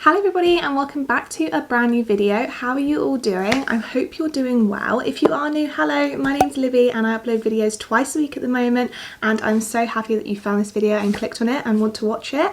Hello everybody and welcome back to a brand new video. How are you all doing? I hope you're doing well. If you are new, hello, my name's Libby and I upload videos twice a week at the moment, and I'm so happy that you found this video and clicked on it and want to watch it.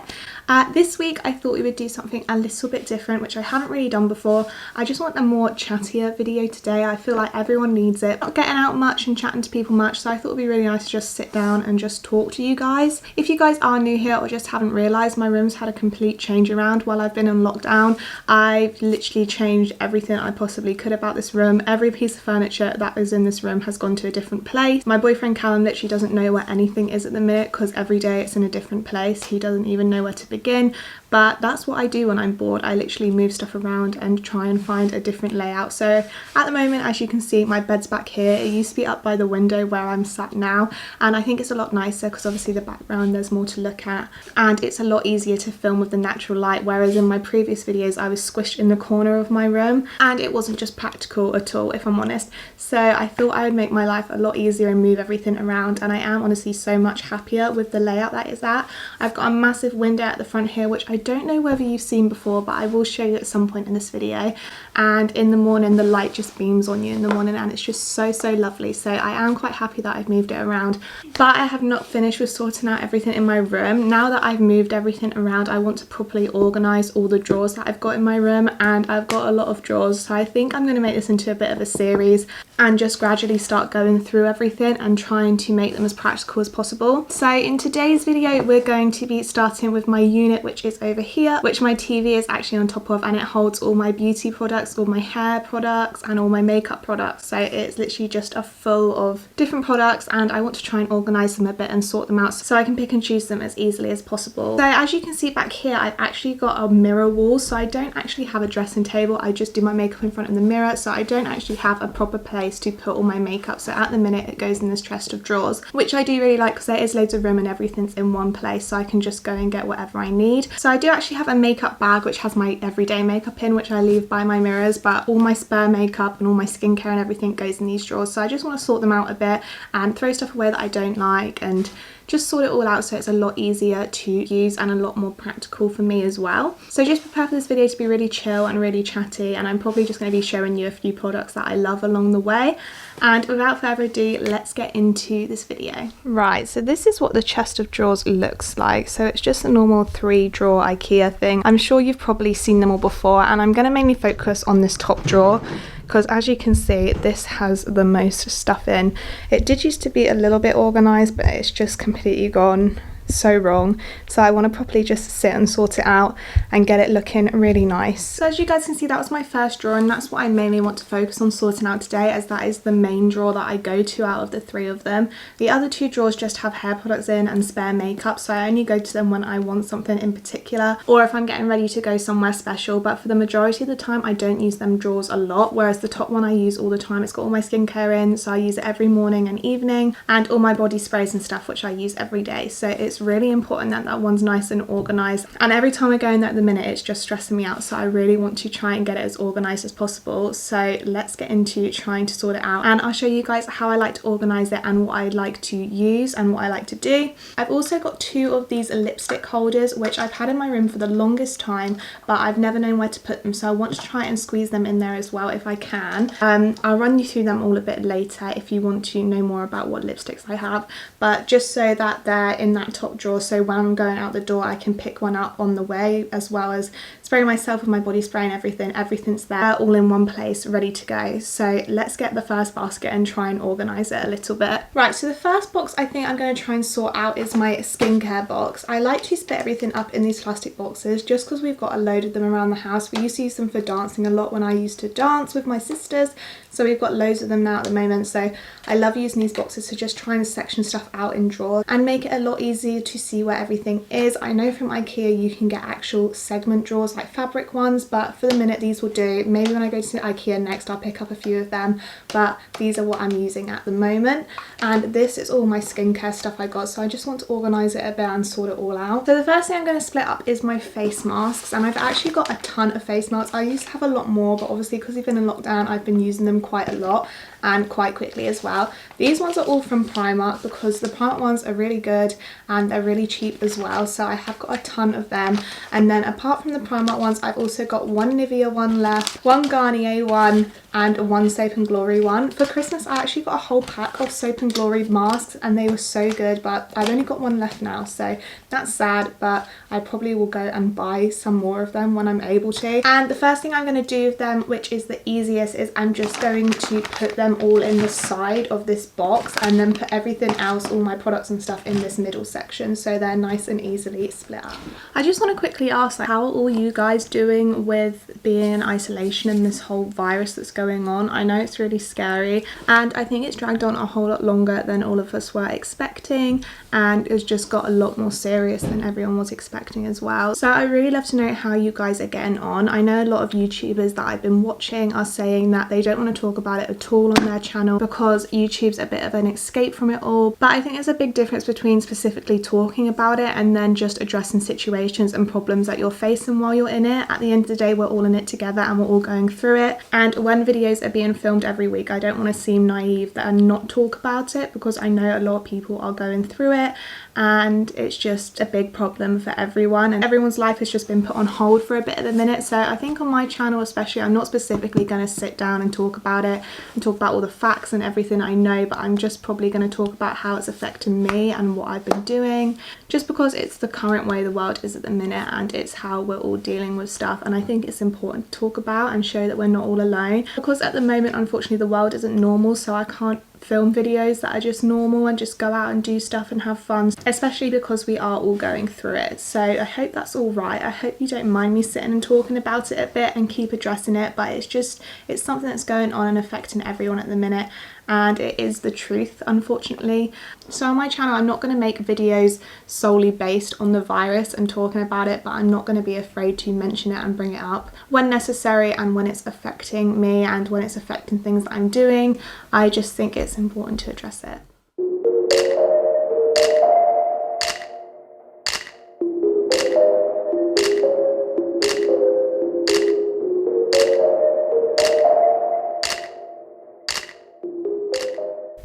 This week I thought we would do something a little bit different, which I haven't really done before. I just want a more chattier video today. I feel like everyone needs it. Not getting out much and chatting to people much, so I thought it would be really nice to just sit down and just talk to you guys. If you guys are new here or just haven't realised, my room's had a complete change around while I've been in lockdown. I've literally changed everything I possibly could about this room. Every piece of furniture that is in this room has gone to a different place. My boyfriend Callum literally doesn't know where anything is at the minute because every day it's in a different place. He doesn't even know where to begin, but that's what I do when I'm bored. I literally move stuff around and try and find a different layout. So at the moment, as you can see, my bed's back here. It used to be up by the window where I'm sat now, and I think it's a lot nicer because obviously the background, there's more to look at, and it's a lot easier to film with the natural light, whereas in my previous videos I was squished in the corner of my room and it wasn't just practical at all, if I'm honest. So I thought I would make my life a lot easier and move everything around, and I am honestly so much happier with the layout that it's at. I've got a massive window at the front here, which I don't know whether you've seen before, but I will show you at some point in this video. And in the morning the light just beams on you in the morning and it's just so lovely. So I am quite happy that I've moved it around, but I have not finished with sorting out everything in my room. Now that I've moved everything around, I want to properly organise all the drawers that I've got in my room, and I've got a lot of drawers, so I think I'm going to make this into a bit of a series and just gradually start going through everything and trying to make them as practical as possible. So in today's video we're going to be starting with my unit, which is over here, which my TV is actually on top of, and it holds all my beauty products, all my hair products and all my makeup products. So it's literally just a full of different products, and I want to try and organise them a bit and sort them out so I can pick and choose them as easily as possible. So as you can see back here, I've actually got a mirror wall, so I don't actually have a dressing table. I just do my makeup in front of the mirror, so I don't actually have a proper place to put all my makeup. So at the minute it goes in this chest of drawers, which I do really like because there is loads of room and everything's in one place, so I can just go and get whatever I need. So I do actually have a makeup bag which has my everyday makeup in, which I leave by my mirrors, but all my spare makeup and all my skincare and everything goes in these drawers. So I just want to sort them out a bit and throw stuff away that I don't like and just sort it all out so it's a lot easier to use and a lot more practical for me as well. So just prepare for this video to be really chill and really chatty, and I'm probably just going to be showing you a few products that I love along the way. And without further ado, let's get into this video. Right, so this is what the chest of drawers looks like. So it's just a normal 3-drawer IKEA thing. I'm sure you've probably seen them all before, and I'm going to mainly focus on this top drawer because as you can see, this has the most stuff in. It did used to be a little bit organised, but it's just completely gone so wrong. So I want to properly just sit and sort it out and get it looking really nice. So as you guys can see, that was my first drawer, and that's what I mainly want to focus on sorting out today, as that is the main drawer that I go to out of the 3 of them. The other 2 drawers just have hair products in and spare makeup, so I only go to them when I want something in particular or if I'm getting ready to go somewhere special. But for the majority of the time I don't use them drawers a lot, whereas the top one I use all the time. It's got all my skincare in, so I use it every morning and evening, and all my body sprays and stuff which I use every day. So it's really important that that one's nice and organized, and every time I go in there at the minute it's just stressing me out, so I really want to try and get it as organized as possible. So let's get into trying to sort it out, and I'll show you guys how I like to organize it and what I like to use and what I like to do. I've also got 2 of these lipstick holders which I've had in my room for the longest time, but I've never known where to put them, so I want to try and squeeze them in there as well if I can. I'll run you through them all a bit later if you want to know more about what lipsticks I have, but just so that they're in that top drawer, so when I'm going out the door I can pick one up on the way, as well as spray myself with my body spray and everything's there all in one place ready to go. So let's get the first basket and try and organize it a little bit. Right, so the first box I think I'm going to try and sort out is my skincare box. I like to split everything up in these plastic boxes just because we've got a load of them around the house. We used to use them for dancing a lot when I used to dance with my sisters, so we've got loads of them now at the moment. So I love using these boxes to just try and section stuff out in drawers and make it a lot easier to see where everything is. I know from IKEA you can get actual segment drawers, like fabric ones, but for the minute these will do. Maybe when I go to IKEA next I'll pick up a few of them, but these are what I'm using at the moment. And this is all my skincare stuff I got, so I just want to organise it a bit and sort it all out. So the first thing I'm going to split up is my face masks, and I've actually got a ton of face masks. I used to have a lot more, but obviously because we've been in lockdown I've been using them quite a lot and quite quickly as well. These ones are all from Primark because the Primark ones are really good and they're really cheap as well, so I have got a ton of them. And then apart from the Primark Primark ones. I've also got one Nivea one left, one Garnier one, and one Soap and Glory one. For Christmas, I actually got a whole pack of Soap and Glory masks and they were so good, but I've only got one left now, so that's sad, but I probably will go and buy some more of them when I'm able to. And the first thing I'm going to do with them, which is the easiest, is I'm just going to put them all in the side of this box and then put everything else, all my products and stuff, in this middle section so they're nice and easily split up. I just want to quickly ask, like, how are all you guys doing with being in isolation and this whole virus that's going on? I know it's really scary and I think it's dragged on a whole lot longer than all of us were expecting, and it's just got a lot more serious than everyone was expecting as well. So I really love to know how you guys are getting on. I know a lot of YouTubers that I've been watching are saying that they don't want to talk about it at all on their channel because YouTube's a bit of an escape from it all, but I think there's a big difference between specifically talking about it and then just addressing situations and problems that you're facing while you're in it. At the end of the day, we're all in it together and we're all going through it, and when videos are being filmed every week, I don't want to seem naive and not talk about it, because I know a lot of people are going through it and it's just a big problem for everyone, and everyone's life has just been put on hold for a bit at the minute. So I think on my channel especially, I'm not specifically going to sit down and talk about it and talk about all the facts and everything I know, but I'm just probably going to talk about how it's affecting me and what I've been doing, just because it's the current way the world is at the minute and it's how we're all dealing with stuff, and I think it's important to talk about and show that we're not all alone, because at the moment unfortunately the world isn't normal, so I can't film videos that are just normal and just go out and do stuff and have fun, especially because we are all going through it. So I hope that's all right. I hope you don't mind me sitting and talking about it a bit and keep addressing it, but it's something that's going on and affecting everyone at the minute, and it is the truth, unfortunately. So on my channel, I'm not going to make videos solely based on the virus and talking about it, but I'm not going to be afraid to mention it and bring it up when necessary and when it's affecting me and when it's affecting things that I'm doing. I just think it's important to address it.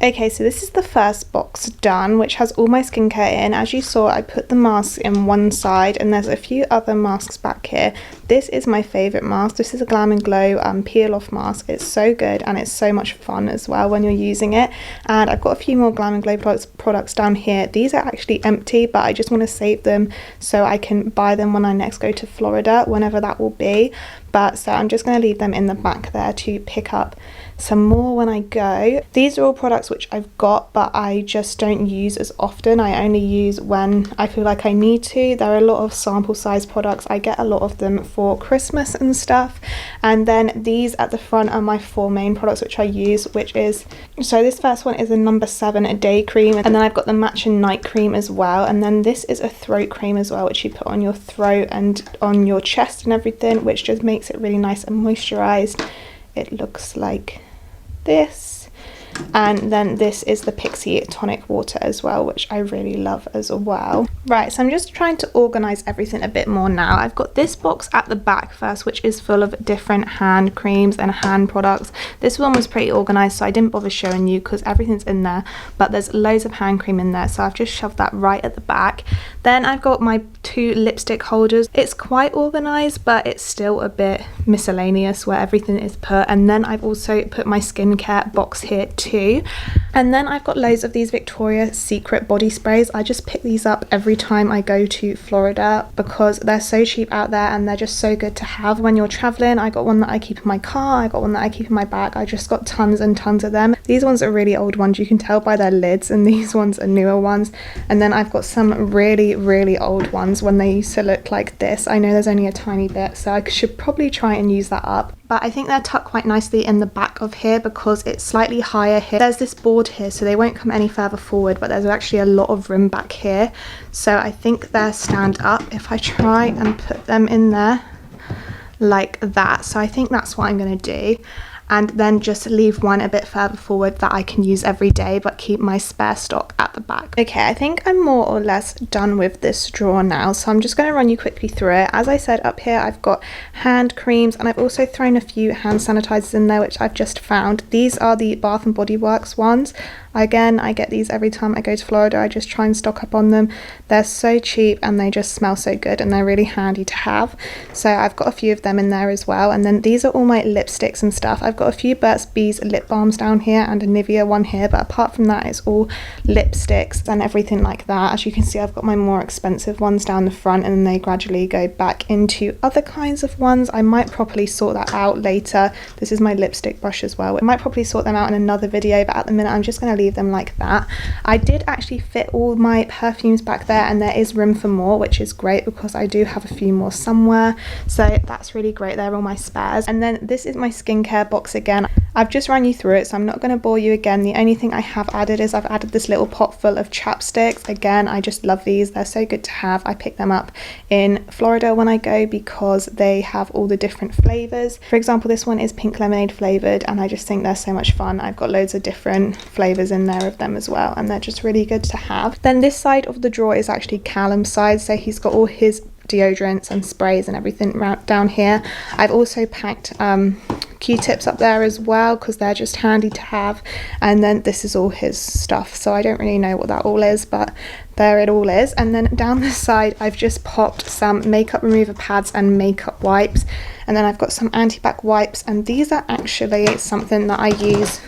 Okay, so this is the first box done, which has all my skincare in. As you saw, I put the masks in one side and there's a few other masks back here. This is my favourite mask. This is a Glam and Glow peel off mask. It's so good and it's so much fun as well when you're using it. And I've got a few more Glam and Glow products down here. These are actually empty, but I just want to save them so I can buy them when I next go to Florida, whenever that will be. But so I'm just going to leave them in the back there to pick up some more when I go. These are all products which I've got, but I just don't use as often. I only use when I feel like I need to. There are a lot of sample size products. I get a lot of them for Christmas and stuff. And then these at the front are my 4 main products which I use, which is, so this first one is a number 7 a day cream, and then I've got the matching night cream as well, and then this is a throat cream as well, which you put on your throat and on your chest and everything, which just makes it really nice and moisturized. It looks like this. And then this is the Pixie tonic water as well, which I really love as well. Right, so I'm just trying to organize everything a bit more now. I've got this box at the back first, which is full of different hand creams and hand products. This one was pretty organized, so I didn't bother showing you because everything's in there, but there's loads of hand cream in there, so I've just shoved that right at the back. Then I've got my 2 lipstick holders. It's quite organized, but it's still a bit miscellaneous where everything is put. And then I've also put my skincare box here too. And then I've got loads of these Victoria's Secret body sprays. I just pick these up every time I go to Florida because they're so cheap out there and they're just so good to have when you're traveling. I got one that I keep in my car, I got one that I keep in my bag. I just got tons and tons of them. These ones are really old ones, you can tell by their lids, and these ones are newer ones. And then I've got some really old ones when they used to look like this. I know there's only a tiny bit, so I should probably try and use that up. But I think they're tucked quite nicely in the back of here because it's slightly higher here. There's this board here, so they won't come any further forward, but there's actually a lot of room back here. So I think they're stand up if I try and put them in there like that. So I think that's what I'm going to do. And then just leave one a bit further forward that I can use every day, but keep my spare stock at the back. Okay, I think I'm more or less done with this drawer now, so I'm just going to run you quickly through it. As I said, up here I've got hand creams, and I've also thrown a few hand sanitizers in there which I've just found. These are the Bath and Body Works ones. Again, I get these every time I go to Florida. I just try and stock up on them. They're so cheap and they just smell so good and they're really handy to have. So I've got a few of them in there as well. And then these are all my lipsticks and stuff. I've got a few Burt's Bees lip balms down here and a Nivea one here, but apart from that, it's all lipsticks and everything like that. As you can see, I've got my more expensive ones down the front, and then they gradually go back into other kinds of ones. I might properly sort that out later. This is my lipstick brush as well. I might probably sort them out in another video, but at the minute I'm just going to leave them like that. I did actually fit all my perfumes back there, and there is room for more, which is great because I do have a few more somewhere, so that's really great. They're all my spares. And then this is my skincare box again. I've just run you through it, so I'm not going to bore you again. The only thing I have added is I've added this little pot full of chapsticks. Again, I just love these. They're so good to have. I pick them up in Florida when I go because they have all the different flavors. For example, this one is pink lemonade flavored, and I just think they're so much fun. I've got loads of different flavors in there of them as well, and they're just really good to have. Then this side of the drawer is actually Callum's side, so he's got all his deodorants and sprays and everything down here. I've also packed Q-tips up there as well because they're just handy to have, and then this is all his stuff, so I don't really know what that all is, but there it all is. And then down this side I've just popped some makeup remover pads and makeup wipes, and then I've got some anti-bac wipes, and these are actually something that I use.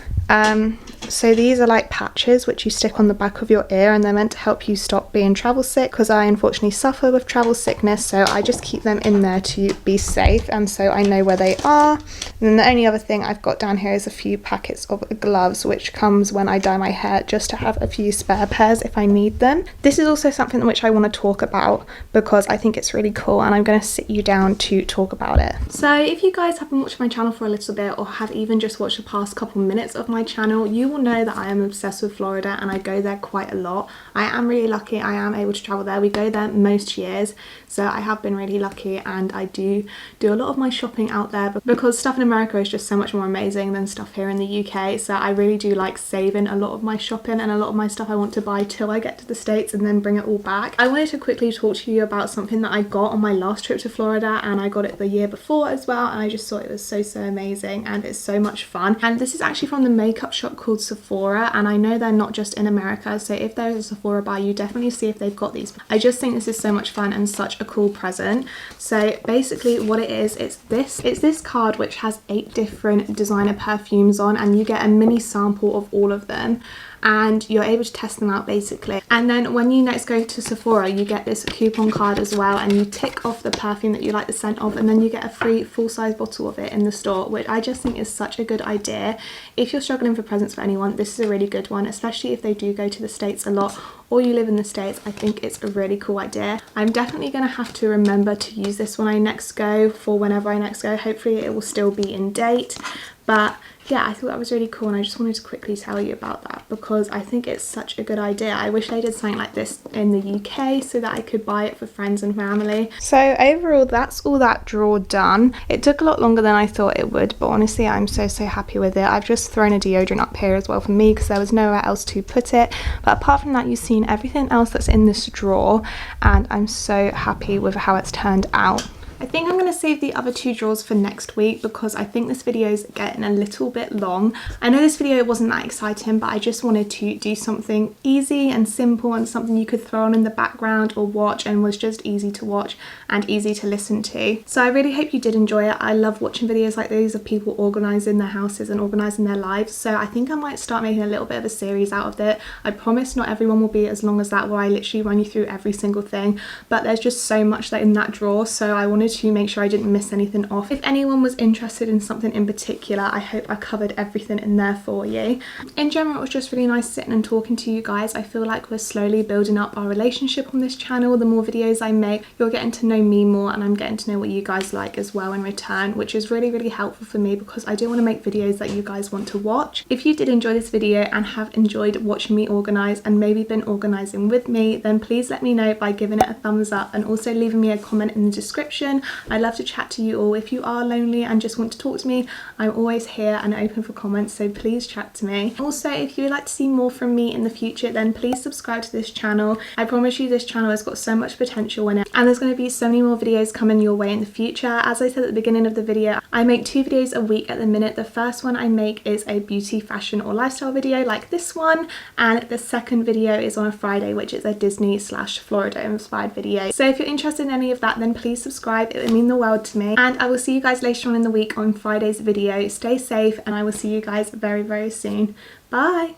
So these are like patches which you stick on the back of your ear, and they're meant to help you stop being travel sick, because I unfortunately suffer with travel sickness, so I just keep them in there to be safe, and so I know where they are. And then the only other thing I've got down here is a few packets of gloves, which comes when I dye my hair, just to have a few spare pairs if I need them. This is also something which I want to talk about because I think it's really cool, and I'm going to sit you down to talk about it. So if you guys haven't watched my channel for a little bit, or have even just watched the past couple minutes of my channel, you will know that I am obsessed with Florida and I go there quite a lot. I am really lucky. I am able to travel there. We go there most years, so I have been really lucky, and I do a lot of my shopping out there because stuff in America is just so much more amazing than stuff here in the UK. So I really do like saving a lot of my shopping and a lot of my stuff I want to buy till I get to the States and then bring it all back. I wanted to quickly talk to you about something that I got on my last trip to Florida, and I got it the year before as well, and I just thought it was so amazing and it's so much fun. And this is actually from the makeup shop called Sephora, and I know they're not just in America, so if there's a Sephora by you, definitely see if they've got these. I just think this is so much fun and such a cool present. So basically what it is, it's this card which has 8 different designer perfumes on, and you get a mini sample of all of them, and you're able to test them out basically. And then when you next go to Sephora, you get this coupon card as well, and you tick off the perfume that you like the scent of, and then you get a free full-size bottle of it in the store, which I just think is such a good idea. If you're struggling for presents for anyone, this is a really good one, especially if they do go to the States a lot or you live in the States. I think it's a really cool idea. I'm definitely going to have to remember to use this when I next go, for whenever I next go. Hopefully it will still be in date, but yeah, I thought that was really cool, and I just wanted to quickly tell you about that because I think it's such a good idea. I wish they did something like this in the UK so that I could buy it for friends and family. So overall, that's all that drawer done. It took a lot longer than I thought it would, but honestly I'm so happy with it. I've just thrown a deodorant up here as well for me because there was nowhere else to put it, but apart from that, you've seen everything else that's in this drawer, and I'm so happy with how it's turned out. I think I'm going to save the other 2 drawers for next week because I think this video is getting a little bit long. I know this video wasn't that exciting, but I just wanted to do something easy and simple and something you could throw on in the background or watch, and was just easy to watch and easy to listen to. So I really hope you did enjoy it. I love watching videos like these of people organising their houses and organising their lives, so I think I might start making a little bit of a series out of it. I promise not everyone will be as long as that, where I literally run you through every single thing, but there's just so much that in that drawer, so I wanted to make sure I didn't miss anything off. If anyone was interested in something in particular, I hope I covered everything in there for you. In general, it was just really nice sitting and talking to you guys. I feel like we're slowly building up our relationship on this channel. The more videos I make, you're getting to know me more, and I'm getting to know what you guys like as well in return, which is really helpful for me because I do want to make videos that you guys want to watch. If you did enjoy this video and have enjoyed watching me organise and maybe been organising with me, then please let me know by giving it a thumbs up and also leaving me a comment in the description section. I love to chat to you all. If you are lonely and just want to talk to me, I'm always here and open for comments, so please chat to me. Also, if you would like to see more from me in the future, then please subscribe to this channel. I promise you this channel has got so much potential in it, and there's going to be so many more videos coming your way in the future. As I said at the beginning of the video, I make 2 videos a week at the minute. The first one I make is a beauty, fashion or lifestyle video like this one, and the second video is on a Friday, which is a Disney/Florida inspired video. So if you're interested in any of that, then please subscribe. It would mean the world to me, and I will see you guys later on in the week on Friday's video. Stay safe, and I will see you guys very, very soon. Bye.